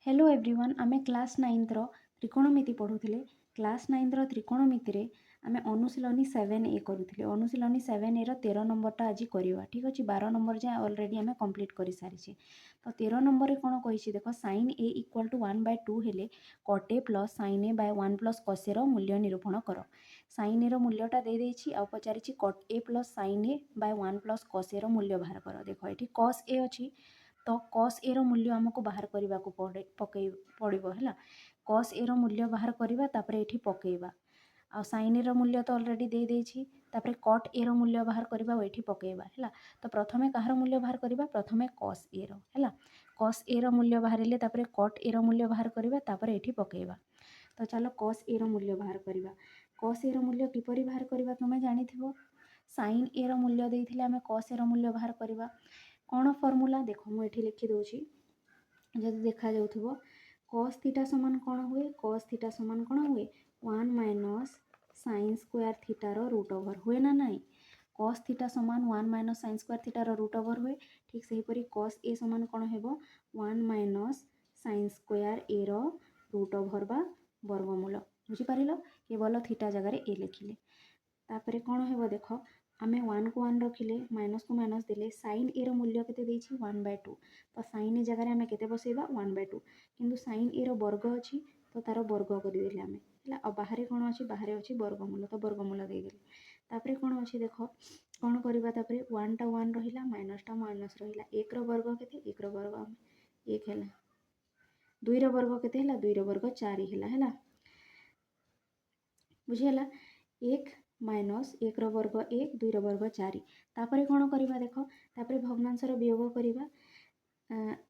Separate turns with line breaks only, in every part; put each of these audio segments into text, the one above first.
Hello everyone आमे class 9 रो त्रिकोणमिति पढ़ुथिले। Class 9 रो त्रिकोणमिति रे आमे अनुशीलनी 7A करूथिले। अनुशीलनी 7A रो 13 नंबरटा आज करवा। ठीक अछि, 12 नंबर जे ऑलरेडी आमे कंप्लीट करि सारिछे। तो 13 नंबर रे कोन कहिछि देखो, sin a इक्वल टू 1/2 हेले cot a plus sin a by 1 plus cos a रो मूल्य निरूपण करो। sin a रो मूल्यटा दे देछि आ पचारिछि cot a plus sin a by 1 plus cos a रो मूल्य बाहर करो। देखो एठी cos a अछि तो cos a रो मूल्य हमको बाहर करबा को पड़िबो हैला। cos a रो मूल्य बाहर करबा तापरे एठी पकेइबा आ sin a रो मूल्य तो ऑलरेडी दे देछि तापरे cot a रो मूल्य बाहर करबा एठी पकेइबा हैला। तो प्रथमे काहर मूल्य बाहर करबा, प्रथमे cos a रो हैला। cos a रो मूल्य बाहरिले तापरे cot a रो मूल्य बाहर करबा तापरे एठी पकेइबा। तो चलो cos a रो मूल्य बाहर करबा। cos a रो मूल्य किपरि बाहर करबा तुमे जानिथिबो। sin a रो मूल्य देइथिले आमे cos a रो मूल्य बाहर करबा। कोन फॉर्मूला देखो मु एठी लिखि दोछि, जदि देखा जाउथिबो cos थीटा समान कोन हुए, cos थीटा समान कोन हुए 1 minus sin square theta rho root over हुए ना नहीं। cos थीटा समान 1 minus sin square theta rho root over हुए। ठीक सेही परि cos a समान कोन हेबो 1 माइनस sin स्क्वायर a रो रूट ओवर बा वर्गमूल। बुझि पारिलो, केवल थीटा जगह रे a लिखिले। तापरे कोन हेबो देखो, आमे 1 को 1 रखिले माइनस को माइनस देले sin a रो मूल्य केते देछि 1/2। तो sin a जगह रे आमे केते बसेबा 1/2, किंतु sin a रो वर्ग अछि तो तार वर्ग करि देले आमे हैला। आ बाहरे कोन अछि, बाहरे अछि वर्गमूल, तो वर्गमूल दे देले। तापरे कोन अछि देखो, कोन करबा तापरे 1 टा 1 रहिला माइनस टा माइनस रहिला। 1 रो वर्ग केते, 1 रो वर्ग 1 हैला। 2 रो वर्ग केते हैला, 2 रो वर्ग 4 हैला हैला। बुझि हैला। 1 माइनस 1 रो वर्ग 1, 2 रो वर्ग 4। तापरे कोन करबा देखो, तापरे भग्नांश रो वियोग करबा।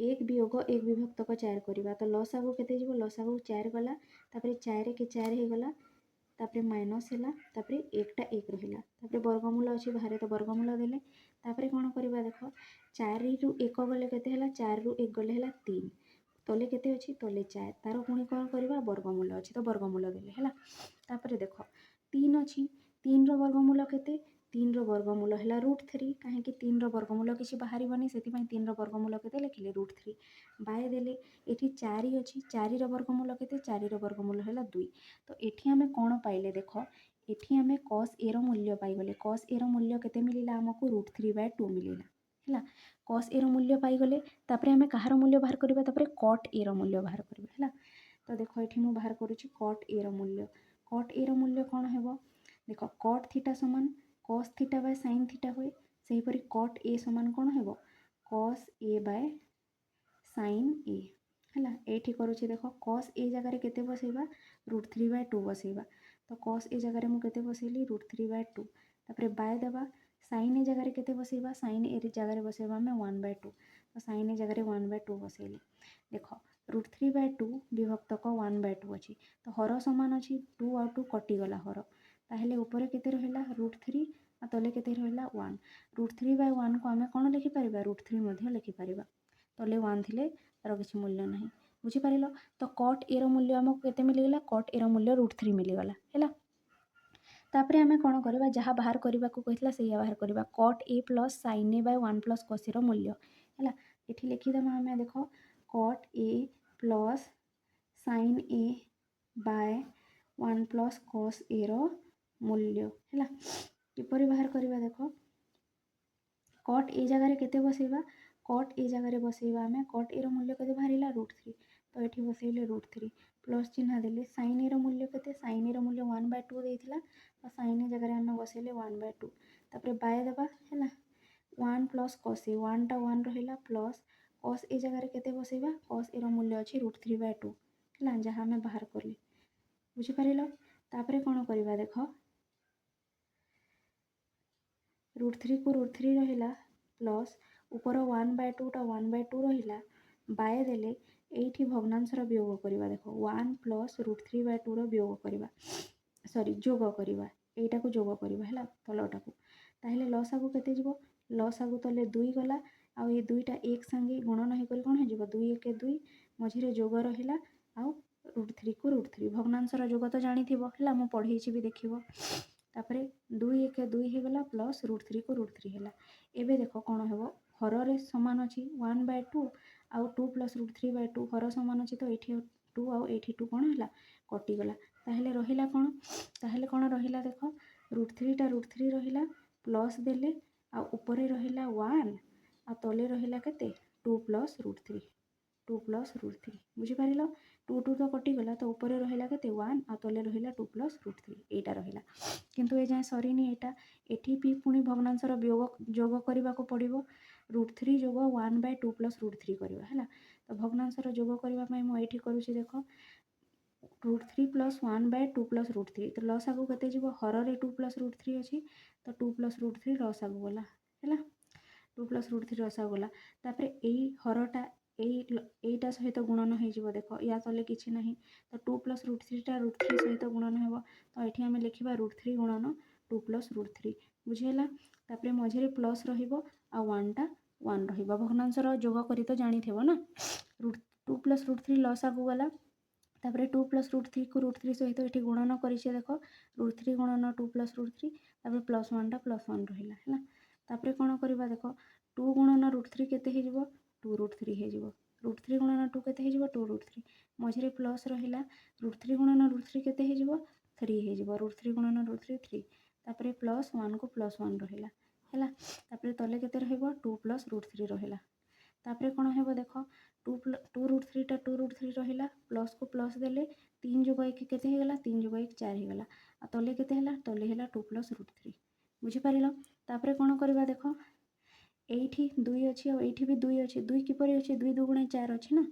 1 वियोग 1 विभक्तक 4 करबा। तो लसागु केते जिवो, लसागु 4 गला, तापरे 4 के 4 हे गला, तापरे माइनस हैला, तापरे 1 टा 1 रहिला, तापरे वर्गमूल अछि बाहरे तो वर्गमूल देले। तापरे कोन करबा देखो, 4 रु 1 गले केते हैला, 4 रु 1 गले हैला 3, तले केते अछि, तले 4, तारो पुणी कोन करबा वर्गमूल अछि तो वर्गमूल देले हैला। तापरे देखो 3 अछि, 3 रो वर्गमूल केते, 3 रो वर्गमूल हैला √3। काहे कि 3 रो वर्गमूल किछि बाहरी बनी, सेति पई 3 रो वर्गमूल केते लिखिले √3 बाय देले। एठी 4 अछि, 4 रो वर्गमूल केते, 4 रो वर्गमूल हैला 2। तो एठी हमें कोन पाइले देखो, एठी हमें cos a रो मूल्य पाई गले। cos a रो मूल्य केते मिलिला हमकु √3/2 मिलिला हैला। cos a रो मूल्य पाई गले, तापरे हमें काहार मूल्य बाहर करबा, तापरे cot a रो मूल्य बाहर करबा हैला। तो देखो एठी मु बाहर करूछि cot a रो मूल्य। cot a रो मूल्य कोन हेबो देखो, cot थीटा समान cos theta by sin theta हुए। सेही परि cot a समान कोन हेबो cos a by sin a हैला। एठी करूछि देखो, cos a जगह रे केते बसेबा √3/2 बसेबा। तो cos a जगह रे मु केते बसेली √3/2, तापरे बाय देबा। sin a जगह रे केते बसेबा, sin a रे जगह रे बसेबा में 1/2। तो sin a जगह रे 1/2 बसेले। देखो √3/2 विभक्तक 1/2 अछि, तो हर समान अछि 2 और 2 कटि गला हर। ताहेले ऊपर केते रहिला √3 आ तले केते रहिला 1। √3/1 को आमे कोन लिखि परिबा, √3 मध्ये लिखि परिबा। तले 1 थिले तार किछि मूल्य नाही। बुझि पारिलो। तो cot a रो मूल्य हमको केते मिलि गेला, cot a रो मूल्य √3 मिलि गला हैला। तापरे आमे कोन करबा, जहा बाहर करबा को कहितला सेया बाहर करबा। cot a plus sin a by 1 plus cos a रो मूल्य हैला। एठी लिखि दमा हमें देखो cot a plus sin a by 1 plus cos a रो मूल्य हैला। किपरि बाहर करबा देखो, cot a जगह रे केते बसेबा, cot a जगह रे बसेबा हमें cot a रो मूल्य केते बाहरिला √3। तो एठी बसेले √3 प्लस चिन्ह देले। sin a रो मूल्य केते, sin a रो मूल्य 1/2 देइथिला, तो sin a जगह रे हमें बसेले 1/2, तापरे बाय देबा हैला। 1 प्लस cos a, 1 टा 1 रहिला प्लस cos a जगह रे केते बसेबा, cos a रो मूल्य अछि √3/2 हैला, जहा हमें बाहर करले। बुझि पारिलो। तापरे कोन करबा देखो, √3 को √3 रहिला प्लस ऊपर 1/2 टा 1/2 रहिला बाय देले। एठी भग्नांश रो वियोग करबा देखो, 1 प्लस √3/2 रो वियोग करबा, सॉरी जोग करबा, एटा को जोग करबा हैला तलटा को। ताहेले लसागु केते जिवो, लसागु तले 2 गला आ ए 2 टा एक संगे गुणन हे करी कोन हे जिवो 2 1 2 मझिरे जोग रहिला आ √3 को √3 भग्नांश रो जोग तो जानि थिबो हैला, मु पढै छि भी देखिबो। तापरे 2 1 2 हे गला प्लस √3 को √3 हैला। एबे देखो कोन हेबो, हर रे समान अछि 1/2 आउ 2 + √3/2 हर समान अच्छे तो ये 2 आउ ये 2 कौन है कटिगला ताहले रहिला कौन रहिला देख √3 टा √3 रहिला प्लस देले आ ऊपर रहिला 1 आ तले रहिला केते 2 + √3 2 + √3 बुझिपार 2 2 तो कटिगला तो ऊपर रहिला केते 1 आ तले रहिला 2 + √3 एटा रहिला किंतु ए जाए सरीनी एटा एठी भी पुणी भग्नांशर जोग करने को पड़ो √3 जोग 1/2 + √3 करवा है तो भग्नांशर जोग करने मुझे करुँची देख √3 + 1/2 + √3 तो लस आगू के हर रे 2 + √3 अच्छी तो 2 + √3 लस आगू गला है 2 + √3 लस आगू गला तापर यही हरटा এইটা সহিত গুণন হয়ে দেখ या तले किसी ना तो 2 + √3 टा √3 सहित गुणन हो तो ये आम लिखा √3 गुणन 2 + √3 बुझीगला तापर मझे प्लस रहा 1 टा 1 रहा भग्नांशर जोग कर तो जानी थे ना 2 + √3 लस आगू गला तापर 2 + √3 को √3 सहित ये गुणन कर देख √3 गुणन 2 + √3 तापर +1 टा +1 रहा है तापर कौन करवा देख 2 गुणन √3 केते हो 2 √3 हो √3 गुणन 2 केते हो 2 √3 मझे प्लस रहा √3 गुणन √3 केते हो 3 हो √3 गुणन √3 3 तापर +1 को +1 रहा है तापर तले केते रहिबो 2 + √3 रहा तापर कौन हो देख 2 √3 टा 2 √3 रहा प्लस को प्लस देले 3 + 1 केते होगला 3 + 1 4 होगला आ तले केते हला तले हला 2 + √3 बुझिपार तापर कौन करवा देख এইটি 2 अच्छी और ये भी 2 अच्छी 2 किपर अच्छे 2 × 2 = 4 अच्छे ना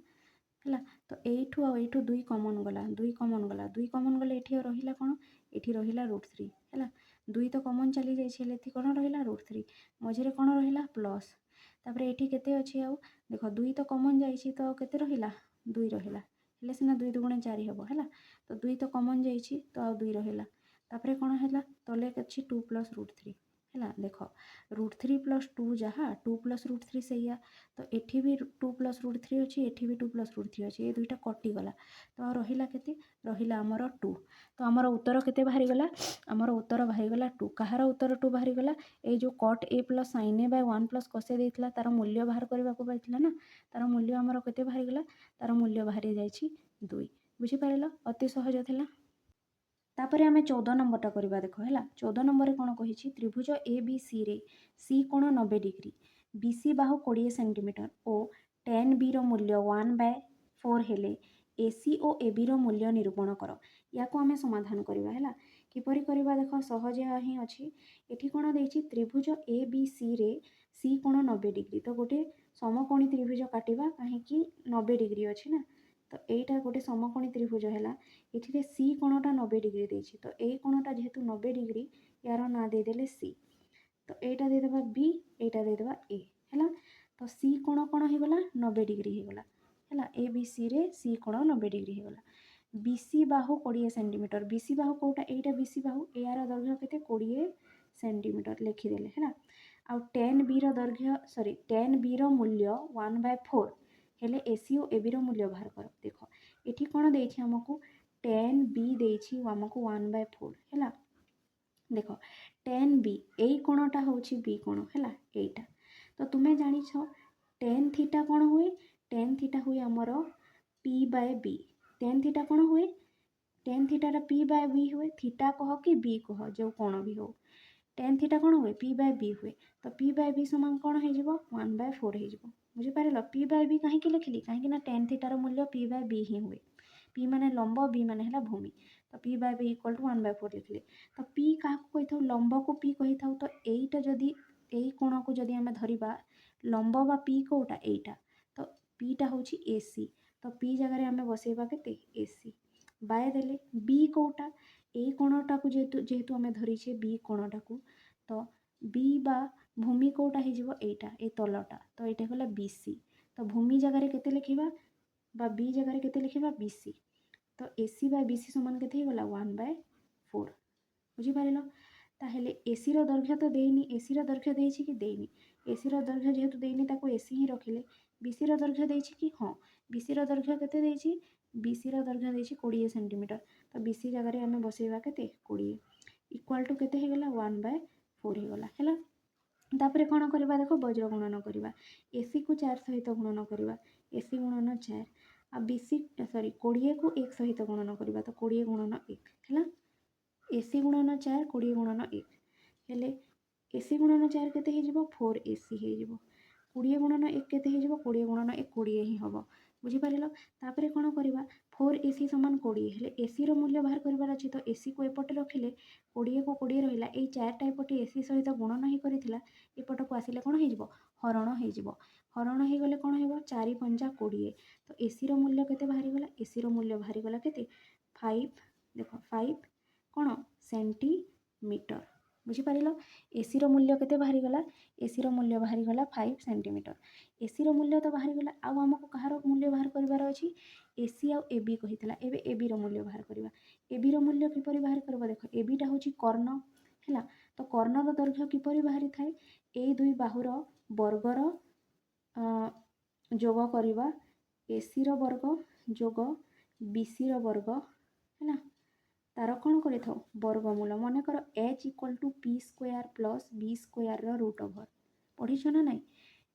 है तो यू आउ 2 कमन गला 2 कमन गला 2 कमन गले ये रहा कौन ये रहा √3 है 2 तो कमन चली जाइए कौन रहा √3 मझे कौन रहा प्लस तापर ये केते अच्छी आउ देख 2 तो कमन जाइए तो केते रहा 2 रहा हेल्ले सीना 2 × 2 = 4 हम है तो 2 तो कमन जाइए तो आउ 2 रहा तापर कौन है तले अच्छी 2 + √3 है देख √3 + 2 जहाँ 2 + √3 से तो ये भी 2 + √3 अच्छी ये भी 2 + √3 अच्छी ये दुईटा कटिगला तो रहा के रहा आमर 2 तो आमर उत्तर के बाहरी गला आमर उत्तर बाहरीगला 2 कहार उत्तर 2 बाहरीगला ये जो cut a + sin a / 1 + cos a देता तार मूल्य बाहर करने को पाइला ना तार मूल्य आमर के बाहरीगला तार मूल्य बाहरी जाइए 2 बुझिपार अति सहज था तापर आम 14 नंबरटा करवा देख है 14 नंबर कौन कही त्रिभुज ए बी सी रे सी कोण 90 डिग्री बीसी बाहु 20 सेंटीमीटर और tan b मूल्य 1/4 हेले एसी और ए बी मूल्य निरूपण कर या आम समाधान करवा है किपरि करवा देख सहज ही अच्छी ये कौन देती त्रिभुज ए बी सी रे सी कोण 90 डिग्री तो गोटे समकोणी त्रिभुज काटिबा कहीं 90 डिग्री अच्छी ना तो यहीटा गोटे समकोणी त्रिभुज है ये सी कोणटा 90 डिग्री देती तो ये कोणटा जेहेतु 90 डिग्री यार ना देदेले सी तो यहाँ देदेबा बी यहाँ देदेबा ए है तो सी कोण कौन होगला 90 डिग्री होगला है ए बी सी रे सी कोण 90 डिग्री होगला बीसी बाहु 20 सेंटीमीटर बीसी बाहु कौटा यहाँ बीसी बाहु यार दैर्घ्य के 20 सेंटीमीटर लिखिदेले है आउ tan b दैर्घ्य सॉरी tan b मूल्य 1/4 हेले एसी और ए बी मूल्य बाहर कर देख ये कौन देती आमको tan b देती आमको 1/4 है देख tan b यही कोणटा हूँ बी कोण है यहीटा तो तुम्हें जानी tan थीटा कौन हुए tan थीटा हुए आमर p/b tan थीटा कौन हुए tan थीटा p/b हुए थीटा कह कि b कह जो कोण भी हो tan थीटा कौन हुए p/b हुए तो p/b समान कौन हो 1/4 हो बुझिपार p/b कहीं लिखिली कहीं tan थीटार मूल्य p/b ही हुए p माने लंब b माने है भूमि तो p/b = 1/4 लिखिले तो p क्या कही लंब को p कही था तो यहीटा जदि यही कोण को जदि आम धरिबा लंब बा p कोटा यहीटा तो pटा हूँ AC तो p जगह आम बसैबा के AC बाय देले b कोटा यही कोणटा को जेहेतु आम धरीचे b कोणटा को तो b बा भूमि कोटा हो ये तलटा तो ये गला BC तो भूमि जगह केते लिखिबा बा b जगह केते लिखिबा BC तो AC / BC समान केते गला 1/4 बुझिपार ताहले AC दैर्घ्य तो देनी AC दैर्घ्य देछि कि देनी AC दैर्घ्य जेहेतु देनी ताको AC ही रखिले BC दैर्घ्य देछि कि हाँ BC दैर्घ्य केते देछि BC दैर्घ्य देछि 20 सेंटीमीटर तो BC जगह आम बसैबा केते 20 इक्वल टू केते हो गला 1/4 हो गला है तापर कौन करवा देख वज्र गुणन करवा AC को 4 सहित गुणन करवा एसी गुणन 4 आ बीसी सॉरी 20 को 1 सहित गुणन करबा तो 20 गुणन 1 हैला एसी गुणन 4 20 गुणन 1 हेले एसी गुणन 4 केते हे जिवो 4 एसी हे जिवो 20 गुणन 1 केते हे जिवो 20 गुणन 1 20 ही हबो बुझी पारिलो तापरे कोन करबा 4 एसी समान 20 हेले एसी रो मूल्य बाहर करबार अछि तो एसी को एपटे रखिले 20 को 20 रहिला ए 4 टा एपटे एसी सहित गुणन ही करिथिला एपट को आसिले कोन हे जिवो हरण हे जिवो हरण हे गले कोन हेबो 4 पंजा 20 तो एसी रो मूल्य केते बाहरी गला एसी रो मूल्य बाहरी गला केते 5 देखो 5 कोन सेंटीमीटर बुझी पारिलो एसी रो मूल्य केते बाहरी गला एसी रो मूल्य बाहरी गला 5 सेंटीमीटर एसी रो मूल्य तो बाहरी गला आ हमको कहार मूल्य बाहर करिवार अछि एसी आ एबी कहितला एबे एबी रो मूल्य बाहर करबा एबी रो मूल्य किपरि बाहर करबा देखो एबी टा होची कर्ण हैला तो कर्ण रो दैर्घ्य किपरि बाहरी थाए ए दुई बाहुर वर्गर जोग करबा एसी रो वर्ग जोग बीसी रो वर्ग हैला तार कौन कर वर्गमूल मन कर H equal to P square plus B square root over पढ़ीछ ना नाई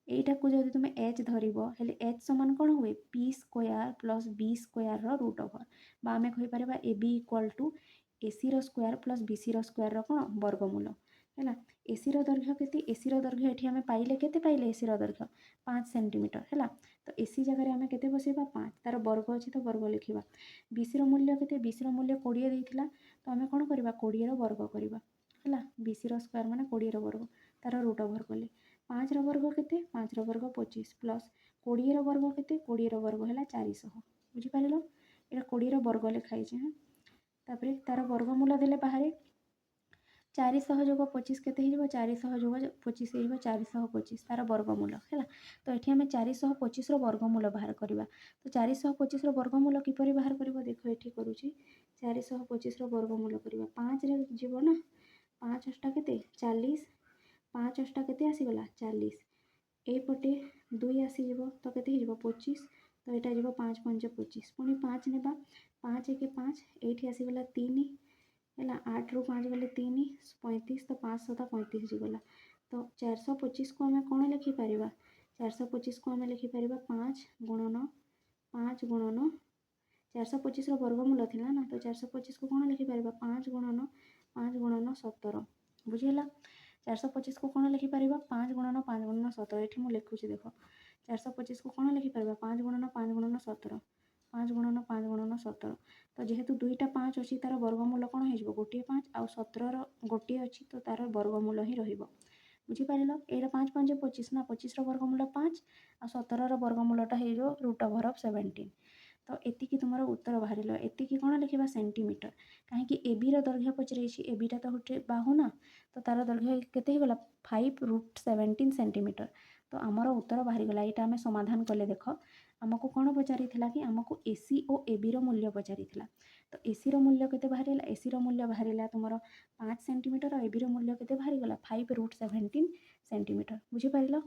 एटा को जब तुम एच धरब हेले एच समान कौन हुए P square plus B square root over बा आम कहीपर A B equal to AC रो स्क्वायर प्लस बीसी रो स्क्वायर कौन वर्गमूल है एसी रो दैर्घ्य केते एसी रो दैर्घ्य एठी आमे पाइले केते पाइले एसी रो दैर्घ्य 5 सेंटीमीटर है तो एसी जगह आमे केते बसेबा 5 तार वर्ग अछि तो वर्ग लिखिबा बीसी रो मूल्य केते बीसी रो मूल्य 20 देइथिला तो आमे कोन करबा 20 रो वर्ग करबा है बीसी रो स्क्वायर माने 20 रो वर्ग तार रूट ओवर कले 5 रो वर्ग केते 5 रो वर्ग 25 प्लस 20 रो वर्ग केते 20 रो वर्ग हैला 400 बुझी पारिलो एटा 20 रो वर्ग लिखाई छै तापरे तार वर्गमूल देले बाहरे 400 जोग 25 केते हिजबो 400 जोग 25 हिजबो 425 तार वर्गमूल हैला तो एठी हमें 425 रो वर्गमूल बाहर करबा तो 425 रो वर्गमूल किपरि बाहर करबो देखो एठी करूची 425 रो वर्गमूल करबा 5 रे जीवो ना 5 अष्टा केते 40 5 अष्टा केते आसी गला 40 ए पटे 2 आसी जीवो तो केते हिजबो 25 तो एटा जीवो 5 5 25 पुनी 5 नेबा 5 1 5 एठी आसी गला 3 है 8 रु 5 गले 3 35 तो 5 7 35 जीगला तो 425 को आम कौन लिखिपर 425 को आम लिखिपर 5 गुणन 425 वर्गमूल थी ना तो 425 को कौन लिखिपर 5 गुणन 17 बुझीगला 425 को कौन लिखिपर 5 गुणन 17 ये मुझे लिखुची देख 425 को कौन लिखिपर 5 गुणन 17 5 गुणन 17 तो जेहेतु दुईटा 5 अच्छी तार वर्गमूल कौन हो गोटे 5 आउ 17 गोटे अच्छी तो तार वर्गमूल ही रहिबो बुझीपार ये 5 5 25 ना 25 वर्गमूल 5 आ 17 वर्गमूलटा हो रूट ओवर ऑफ 17 तो एतिकी तुम उत्तर बाहर एतिकी कौन लिखा सेंटीमीटर कहीं एबी दैर्घ्य पचर एबीटा तो गोटे बाहु ना तो तार दैर्घ्य केते गला 5 रूट 17 सेंटीमीटर तो आमर उत्तर बाहरी गला यहाँ आम समाधान कले देख आमको कौन पचारि कि आमको एसी और एबी रो मूल्य पचारि तो एसी रो मूल्य केते बाहरी एसी रो मूल्य बाहरी तुम 5 सेंटीमीटर और एबी रो मूल्य केते बाहरी गला 5 रूट 17 सेंटीमीटर बुझी पारिल।